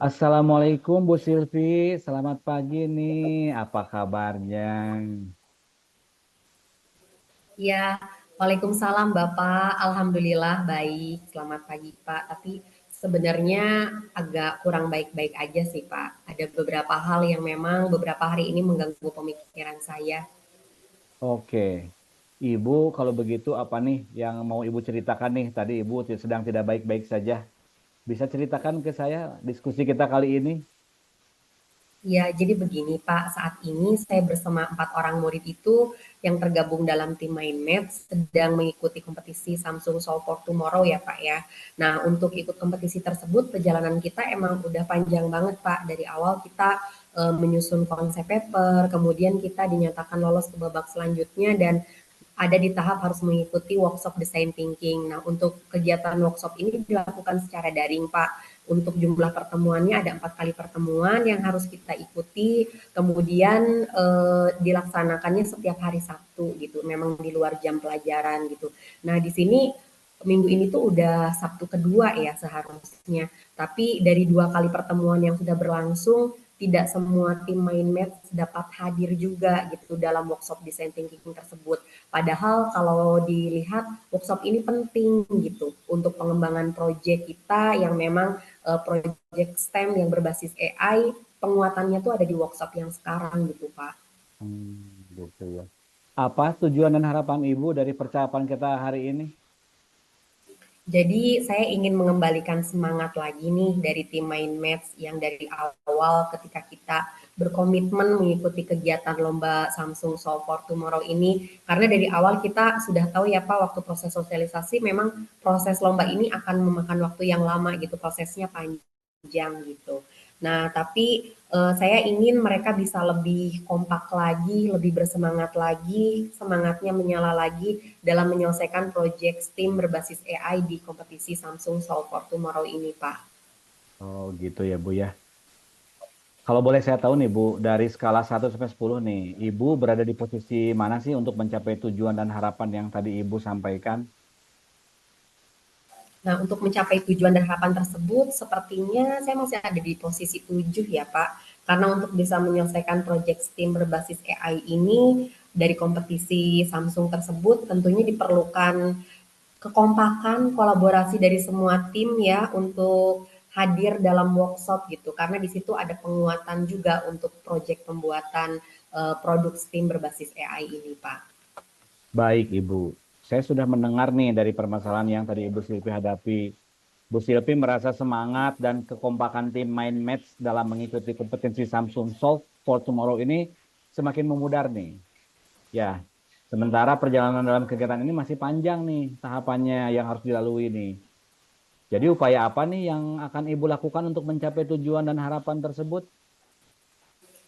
Assalamualaikum Bu Silvi, selamat pagi nih. Apa kabarnya? Ya, Waalaikumsalam Bapak. Alhamdulillah baik. Selamat pagi Pak. Tapi sebenarnya agak kurang baik-baik aja sih Pak. Ada beberapa hal yang memang beberapa hari ini mengganggu pemikiran saya. Oke, Ibu kalau begitu apa nih yang mau Ibu ceritakan nih? Tadi Ibu sedang tidak baik-baik saja. Bisa ceritakan ke saya diskusi kita kali ini? Ya, jadi begini Pak, saat ini saya bersama 4 orang murid itu yang tergabung dalam tim MindMath sedang mengikuti kompetisi Samsung Solve for Tomorrow ya Pak ya. Nah, untuk ikut kompetisi tersebut perjalanan kita emang udah panjang banget Pak. Dari awal kita menyusun konsep paper, kemudian kita dinyatakan lolos ke babak selanjutnya dan ada di tahap harus mengikuti workshop design thinking. Nah, untuk kegiatan workshop ini dilakukan secara daring, Pak. Untuk jumlah pertemuannya ada 4 kali pertemuan yang harus kita ikuti, kemudian dilaksanakannya setiap hari Sabtu gitu, memang di luar jam pelajaran gitu. Nah, di sini minggu ini tuh udah Sabtu kedua ya seharusnya, tapi dari 2 kali pertemuan yang sudah berlangsung, tidak semua tim MindMath dapat hadir juga gitu dalam workshop design thinking tersebut. Padahal kalau dilihat workshop ini penting gitu untuk pengembangan proyek kita yang memang proyek STEM yang berbasis AI, penguatannya tuh ada di workshop yang sekarang gitu Pak. Gitu ya. Apa tujuan dan harapan Ibu dari percakapan kita hari ini? Jadi saya ingin mengembalikan semangat lagi nih dari tim MindMatch yang dari awal ketika kita berkomitmen mengikuti kegiatan lomba Samsung Solve for Tomorrow ini. Karena dari awal kita sudah tahu ya Pak, waktu proses sosialisasi memang proses lomba ini akan memakan waktu yang lama gitu, prosesnya panjang gitu. Nah, tapi saya ingin mereka bisa lebih kompak lagi, lebih bersemangat lagi, semangatnya menyala lagi dalam menyelesaikan proyek STEAM berbasis AI di kompetisi Samsung Solve for Tomorrow ini, Pak. Oh gitu ya Bu ya. Kalau boleh saya tahu nih Bu, dari skala 1 sampai 10 nih, Ibu berada di posisi mana sih untuk mencapai tujuan dan harapan yang tadi Ibu sampaikan? Nah, untuk mencapai tujuan dan harapan tersebut, sepertinya saya masih ada di posisi 7 ya, Pak. Karena untuk bisa menyelesaikan proyek STEAM berbasis AI ini dari kompetisi Samsung tersebut tentunya diperlukan kekompakan, kolaborasi dari semua tim ya untuk hadir dalam workshop gitu. Karena di situ ada penguatan juga untuk proyek pembuatan produk STEAM berbasis AI ini, Pak. Baik, Ibu. Saya sudah mendengar nih dari permasalahan yang tadi Ibu Silvi hadapi. Bu Silvi merasa semangat dan kekompakan tim Mind Match dalam mengikuti kompetensi Samsung Solve for Tomorrow ini semakin memudar nih. Ya, sementara perjalanan dalam kegiatan ini masih panjang nih tahapannya yang harus dilalui nih. Jadi upaya apa nih yang akan Ibu lakukan untuk mencapai tujuan dan harapan tersebut?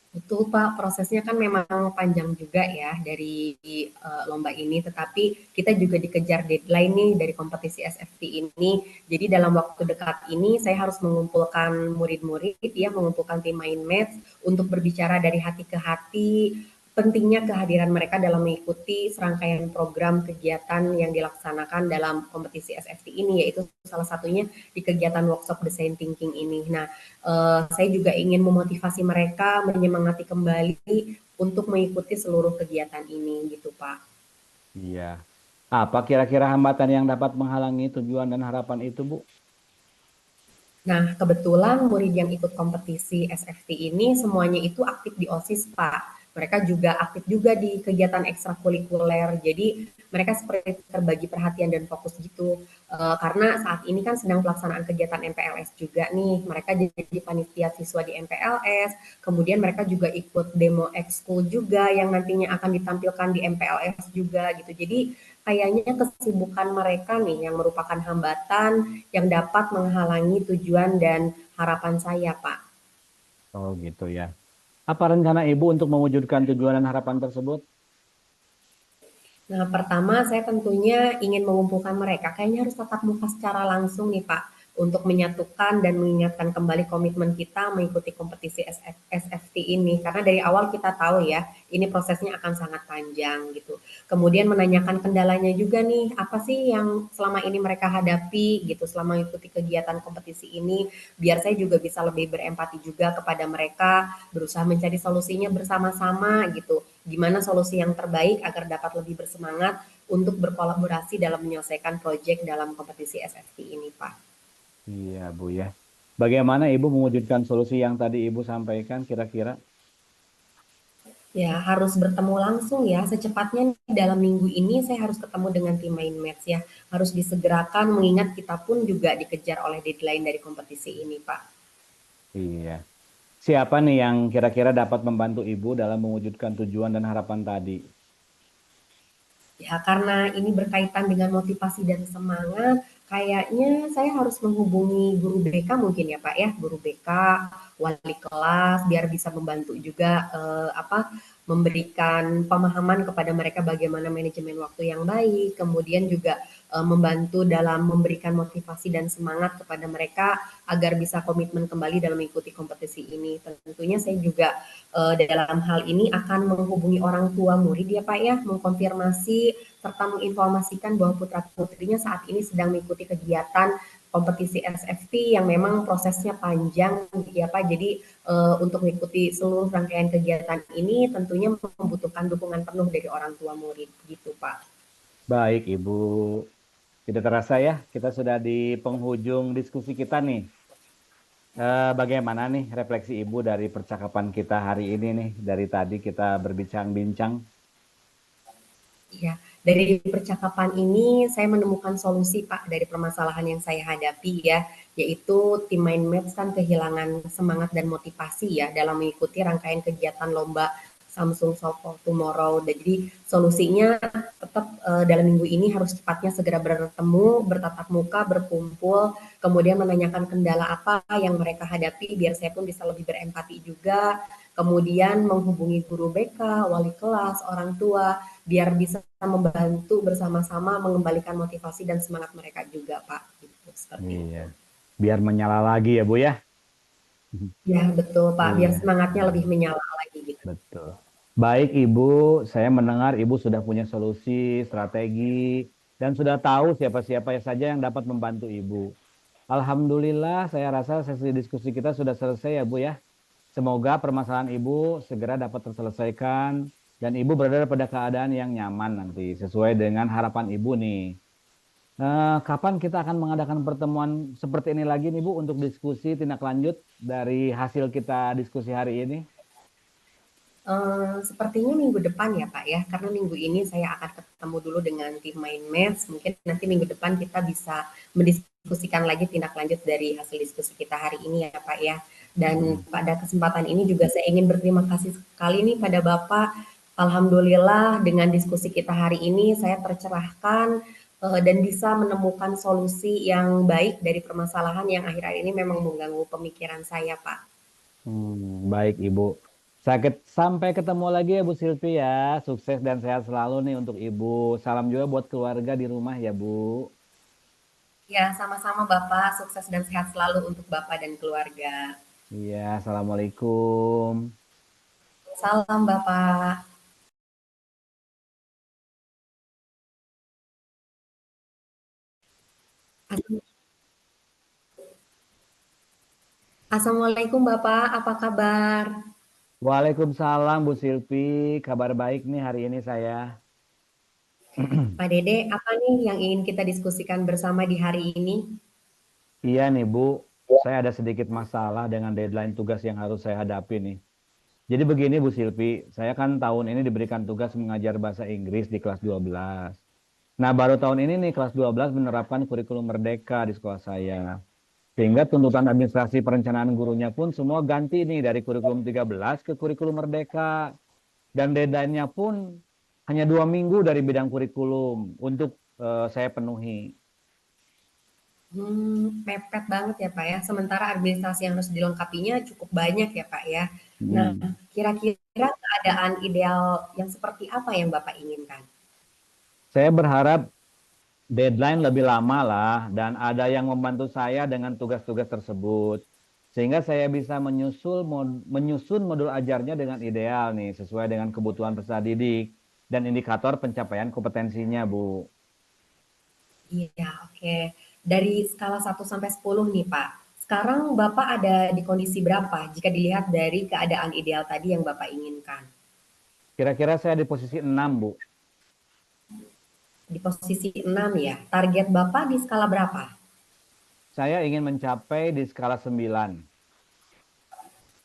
Betul Pak, prosesnya kan memang panjang juga ya dari lomba ini, tetapi kita juga dikejar deadline nih dari kompetisi SFT ini. Jadi dalam waktu dekat ini saya harus mengumpulkan murid-murid ya, mengumpulkan tim main match untuk berbicara dari hati ke hati, pentingnya kehadiran mereka dalam mengikuti serangkaian program kegiatan yang dilaksanakan dalam kompetisi SFT ini, yaitu salah satunya di kegiatan workshop design thinking ini. Nah, saya juga ingin memotivasi mereka menyemangati kembali untuk mengikuti seluruh kegiatan ini gitu Pak. Iya. Apa kira-kira hambatan yang dapat menghalangi tujuan dan harapan itu, Bu? Nah, kebetulan murid yang ikut kompetisi SFT ini semuanya itu aktif di OSIS, Pak. Mereka juga aktif juga di kegiatan ekstrakurikuler. Jadi mereka seperti terbagi perhatian dan fokus gitu. Karena saat ini kan sedang pelaksanaan kegiatan MPLS juga nih. Mereka jadi panitia siswa di MPLS. Kemudian mereka juga ikut demo ekskul juga yang nantinya akan ditampilkan di MPLS juga gitu. Jadi kayaknya kesibukan mereka nih yang merupakan hambatan yang dapat menghalangi tujuan dan harapan saya, Pak. Oh gitu ya. Apa rencana Ibu untuk mewujudkan tujuan dan harapan tersebut? Nah, pertama saya tentunya ingin mengumpulkan mereka. Kayaknya harus tatap muka secara langsung nih, Pak, untuk menyatukan dan mengingatkan kembali komitmen kita mengikuti kompetisi SFT ini. Karena dari awal kita tahu ya, ini prosesnya akan sangat panjang gitu. Kemudian menanyakan kendalanya juga nih, apa sih yang selama ini mereka hadapi gitu selama mengikuti kegiatan kompetisi ini, biar saya juga bisa lebih berempati juga kepada mereka, berusaha mencari solusinya bersama-sama gitu. Gimana solusi yang terbaik agar dapat lebih bersemangat untuk berkolaborasi dalam menyelesaikan proyek dalam kompetisi SFT ini, Pak. Iya, Bu ya. Bagaimana Ibu mewujudkan solusi yang tadi Ibu sampaikan kira-kira? Ya, harus bertemu langsung ya. Secepatnya dalam minggu ini saya harus ketemu dengan tim main match ya. Harus disegerakan mengingat kita pun juga dikejar oleh deadline dari kompetisi ini, Pak. Iya. Siapa nih yang kira-kira dapat membantu Ibu dalam mewujudkan tujuan dan harapan tadi? Ya, karena ini berkaitan dengan motivasi dan semangat, kayaknya saya harus menghubungi guru BK mungkin ya Pak ya, guru BK, wali kelas, biar bisa membantu juga memberikan pemahaman kepada mereka bagaimana manajemen waktu yang baik, kemudian juga membantu dalam memberikan motivasi dan semangat kepada mereka agar bisa komitmen kembali dalam mengikuti kompetisi ini. Tentunya saya juga dalam hal ini akan menghubungi orang tua murid ya Pak ya, mengkonfirmasi serta menginformasikan bahwa putra-putrinya saat ini sedang mengikuti kegiatan kompetisi SFT yang memang prosesnya panjang ya Pak. Jadi untuk mengikuti seluruh rangkaian kegiatan ini tentunya membutuhkan dukungan penuh dari orang tua murid gitu Pak. Baik, Ibu. Tidak terasa ya, kita sudah di penghujung diskusi kita nih. Bagaimana nih refleksi Ibu dari percakapan kita hari ini nih? Dari tadi kita berbincang-bincang. Iya, dari percakapan ini saya menemukan solusi Pak dari permasalahan yang saya hadapi ya, yaitu tim Mind Maps kan kehilangan semangat dan motivasi ya dalam mengikuti rangkaian kegiatan lomba Samsung Solve for Tomorrow. Jadi solusinya tetap dalam minggu ini harus cepatnya segera bertemu, bertatap muka, berkumpul, kemudian menanyakan kendala apa yang mereka hadapi biar saya pun bisa lebih berempati juga, kemudian menghubungi guru BK, wali kelas, orang tua, biar bisa membantu bersama-sama mengembalikan motivasi dan semangat mereka juga, Pak. Gitu, seperti Iya. itu. Biar menyala lagi ya, Bu ya. Ya, betul, Pak. Biar Iya. semangatnya lebih menyala lagi gitu. Betul. Baik Ibu, saya mendengar Ibu sudah punya solusi, strategi, dan sudah tahu siapa-siapa saja yang dapat membantu Ibu. Alhamdulillah, saya rasa sesi diskusi kita sudah selesai ya Bu ya. Semoga permasalahan Ibu segera dapat terselesaikan dan Ibu berada pada keadaan yang nyaman nanti, sesuai dengan harapan Ibu nih. Kapan kita akan mengadakan pertemuan seperti ini lagi nih Bu untuk diskusi tindak lanjut dari hasil kita diskusi hari ini? Sepertinya minggu depan ya Pak ya, karena minggu ini saya akan ketemu dulu dengan tim main match. Mungkin nanti minggu depan kita bisa mendiskusikan lagi tindak lanjut dari hasil diskusi kita hari ini ya Pak ya. Dan Hmm. pada kesempatan ini juga saya ingin berterima kasih sekali nih pada Bapak. Alhamdulillah dengan diskusi kita hari ini saya tercerahkan dan bisa menemukan solusi yang baik dari permasalahan yang akhir-akhir ini memang mengganggu pemikiran saya Pak. Baik Ibu. Sampai ketemu lagi ya Bu Silvi ya. Sukses dan sehat selalu nih untuk Ibu. Salam juga buat keluarga di rumah ya Bu. Ya, sama-sama Bapak, sukses dan sehat selalu untuk Bapak dan keluarga. Iya, Assalamualaikum. Salam Bapak. Assalamualaikum Bapak, apa kabar? Waalaikumsalam Bu Silvi. Kabar baik nih hari ini saya. Pak Dede, apa nih yang ingin kita diskusikan bersama di hari ini? Iya nih Bu, saya ada sedikit masalah dengan deadline tugas yang harus saya hadapi nih. Jadi begini Bu Silvi, saya kan tahun ini diberikan tugas mengajar bahasa Inggris di kelas 12. Nah, baru tahun ini nih kelas 12 menerapkan kurikulum merdeka di sekolah saya. Sehingga tuntutan administrasi perencanaan gurunya pun semua ganti nih dari kurikulum 13 ke kurikulum merdeka. Dan deadline-nya pun hanya 2 minggu dari bidang kurikulum untuk saya penuhi. Mepet banget ya Pak ya, sementara administrasi yang harus dilengkapinya cukup banyak ya Pak ya. Nah, Hmm. kira-kira keadaan ideal yang seperti apa yang Bapak inginkan? Saya berharap deadline lebih lama lah dan ada yang membantu saya dengan tugas-tugas tersebut. Sehingga saya bisa menyusun modul ajarnya dengan ideal nih, sesuai dengan kebutuhan peserta didik dan indikator pencapaian kompetensinya, Bu. Iya, oke. Dari skala 1 sampai 10 nih, Pak. Sekarang Bapak ada di kondisi berapa jika dilihat dari keadaan ideal tadi yang Bapak inginkan? Kira-kira saya di posisi 6, Bu. Di posisi 6 ya. Target Bapak di skala berapa? Saya ingin mencapai di skala 9.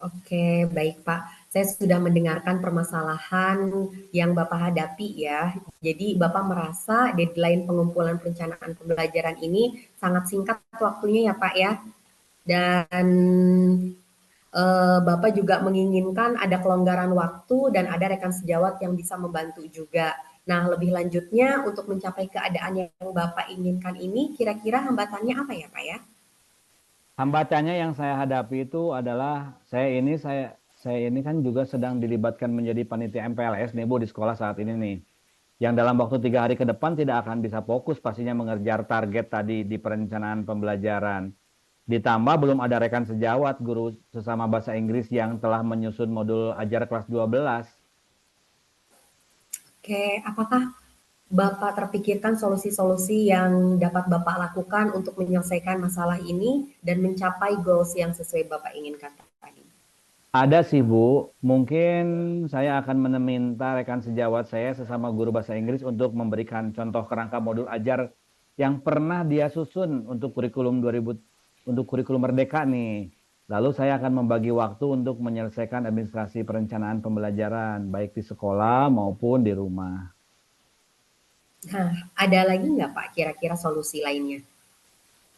Oke, baik Pak. Saya sudah mendengarkan permasalahan yang Bapak hadapi ya. Jadi Bapak merasa deadline pengumpulan perencanaan pembelajaran ini sangat singkat waktunya ya Pak ya. Dan Bapak juga menginginkan ada kelonggaran waktu dan ada rekan sejawat yang bisa membantu juga. Nah, lebih lanjutnya untuk mencapai keadaan yang Bapak inginkan ini, kira-kira hambatannya apa ya Pak ya? Hambatannya yang saya hadapi itu adalah saya ini kan juga sedang dilibatkan menjadi panitia MPLS nih Bu di sekolah saat ini nih. Yang dalam waktu 3 hari ke depan tidak akan bisa fokus pastinya mengejar target tadi di perencanaan pembelajaran. Ditambah belum ada rekan sejawat guru sesama bahasa Inggris yang telah menyusun modul ajar kelas 12. Oke, apakah Bapak terpikirkan solusi-solusi yang dapat Bapak lakukan untuk menyelesaikan masalah ini dan mencapai goals yang sesuai Bapak inginkan tadi? Ada sih Bu, mungkin saya akan meminta rekan sejawat saya sesama guru bahasa Inggris untuk memberikan contoh kerangka modul ajar yang pernah dia susun untuk kurikulum Merdeka nih. Lalu saya akan membagi waktu untuk menyelesaikan administrasi perencanaan pembelajaran baik di sekolah maupun di rumah. Nah, ada lagi nggak Pak kira-kira solusi lainnya?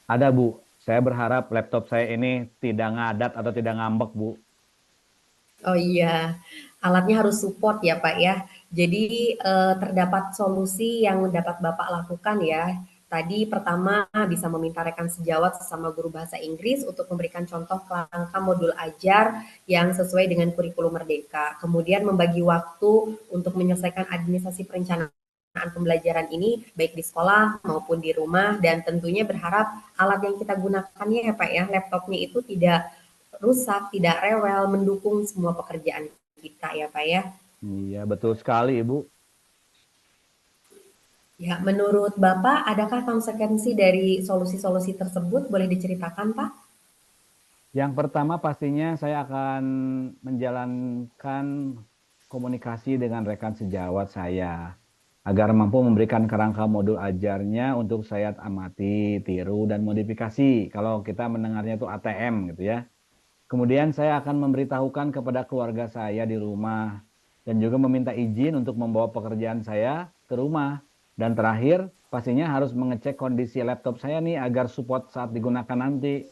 Ada Bu, saya berharap laptop saya ini tidak ngadat atau tidak ngambek Bu. Oh iya, alatnya harus support ya Pak ya. Jadi terdapat solusi yang dapat Bapak lakukan ya. Tadi pertama bisa meminta rekan sejawat sesama guru bahasa Inggris untuk memberikan contoh kerangka modul ajar yang sesuai dengan kurikulum Merdeka. Kemudian membagi waktu untuk menyelesaikan administrasi perencanaan pembelajaran ini baik di sekolah maupun di rumah dan tentunya berharap alat yang kita gunakannya ya Pak ya, laptopnya itu tidak rusak, tidak rewel, mendukung semua pekerjaan kita ya Pak ya. Iya, betul sekali Ibu. Ya, menurut Bapak, adakah konsekuensi dari solusi-solusi tersebut? Boleh diceritakan, Pak? Yang pertama pastinya saya akan menjalankan komunikasi dengan rekan sejawat saya agar mampu memberikan kerangka modul ajarnya untuk saya amati, tiru, dan modifikasi. Kalau kita mendengarnya itu ATM gitu ya. Kemudian saya akan memberitahukan kepada keluarga saya di rumah dan juga meminta izin untuk membawa pekerjaan saya ke rumah. Dan terakhir, pastinya harus mengecek kondisi laptop saya nih agar support saat digunakan nanti.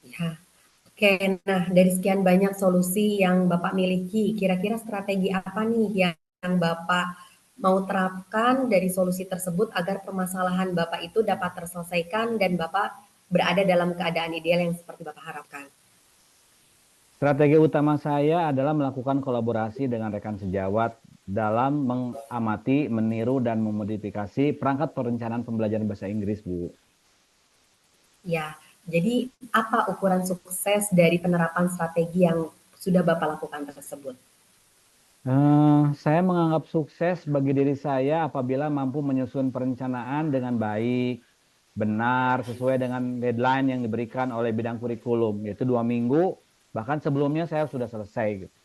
Ya. Oke, nah dari sekian banyak solusi yang Bapak miliki, kira-kira strategi apa nih yang Bapak mau terapkan dari solusi tersebut agar permasalahan Bapak itu dapat terselesaikan dan Bapak berada dalam keadaan ideal yang seperti Bapak harapkan? Strategi utama saya adalah melakukan kolaborasi dengan rekan sejawat dalam mengamati, meniru, dan memodifikasi perangkat perencanaan pembelajaran bahasa Inggris, Bu. Ya, jadi apa ukuran sukses dari penerapan strategi yang sudah Bapak lakukan tersebut? Saya menganggap sukses bagi diri saya apabila mampu menyusun perencanaan dengan baik, benar, sesuai dengan deadline yang diberikan oleh bidang kurikulum, yaitu 2 minggu, bahkan sebelumnya saya sudah selesai, gitu.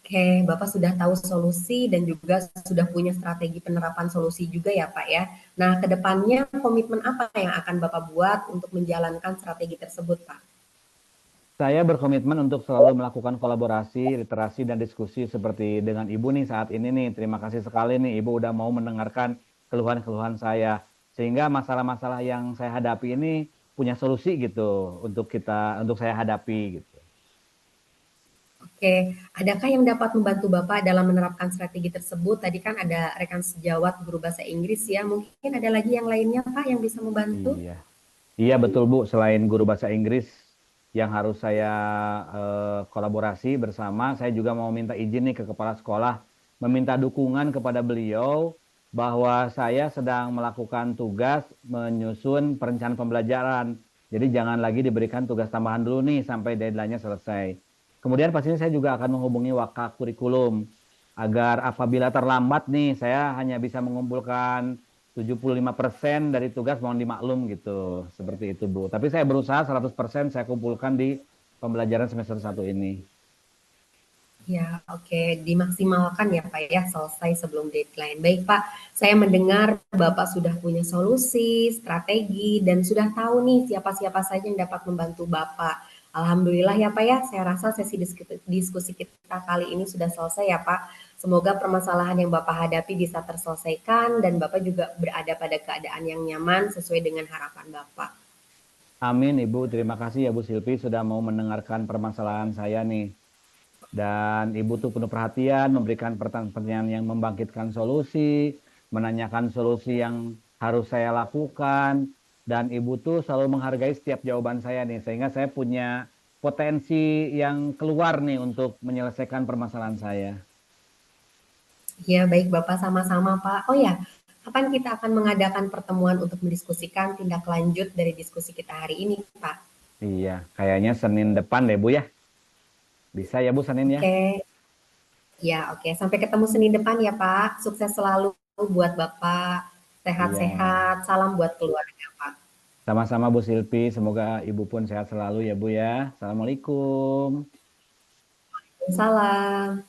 Oke, Bapak sudah tahu solusi dan juga sudah punya strategi penerapan solusi juga ya Pak ya. Nah, ke depannya komitmen apa yang akan Bapak buat untuk menjalankan strategi tersebut Pak? Saya berkomitmen untuk selalu melakukan kolaborasi, literasi, dan diskusi seperti dengan Ibu nih saat ini nih. Terima kasih sekali nih Ibu udah mau mendengarkan keluhan-keluhan saya. Sehingga masalah-masalah yang saya hadapi ini punya solusi gitu untuk saya hadapi gitu. Oke, adakah yang dapat membantu Bapak dalam menerapkan strategi tersebut? Tadi kan ada rekan sejawat guru bahasa Inggris ya, mungkin ada lagi yang lainnya Pak yang bisa membantu? Iya. Iya betul Bu, selain guru bahasa Inggris yang harus saya kolaborasi bersama, saya juga mau minta izin nih ke kepala sekolah, meminta dukungan kepada beliau bahwa saya sedang melakukan tugas menyusun perencanaan pembelajaran. Jadi jangan lagi diberikan tugas tambahan dulu nih sampai deadline-nya selesai. Kemudian pastinya saya juga akan menghubungi Waka Kurikulum agar apabila terlambat nih saya hanya bisa mengumpulkan 75% dari tugas, mohon dimaklum gitu. Seperti itu, Bu. Tapi saya berusaha 100% saya kumpulkan di pembelajaran semester 1 ini. Ya, oke, dimaksimalkan ya Pak ya, selesai sebelum deadline. Baik Pak, saya mendengar Bapak sudah punya solusi, strategi, dan sudah tahu nih siapa-siapa saja yang dapat membantu Bapak. Alhamdulillah ya Pak ya, saya rasa sesi diskusi kita kali ini sudah selesai ya Pak. Semoga permasalahan yang Bapak hadapi bisa terselesaikan dan Bapak juga berada pada keadaan yang nyaman sesuai dengan harapan Bapak. Amin, Ibu. Terima kasih ya Bu Silvi sudah mau mendengarkan permasalahan saya nih. Dan Ibu tuh penuh perhatian, memberikan pertanyaan-pertanyaan yang membangkitkan solusi, menanyakan solusi yang harus saya lakukan. Dan Ibu tuh selalu menghargai setiap jawaban saya nih, sehingga saya punya potensi yang keluar nih untuk menyelesaikan permasalahan saya. Ya, baik Bapak, sama-sama Pak. Oh ya, kapan kita akan mengadakan pertemuan untuk mendiskusikan tindak lanjut dari diskusi kita hari ini, Pak? Iya, kayaknya Senin depan deh Bu ya. Bisa ya Bu Senin ya? Oke, ya oke. Sampai ketemu Senin depan ya Pak. Sukses selalu buat Bapak. Iya. Sehat-sehat. Salam buat keluarga Pak. Sama-sama Bu Silvi, semoga Ibu pun sehat selalu ya Bu ya. Assalamualaikum. Salam.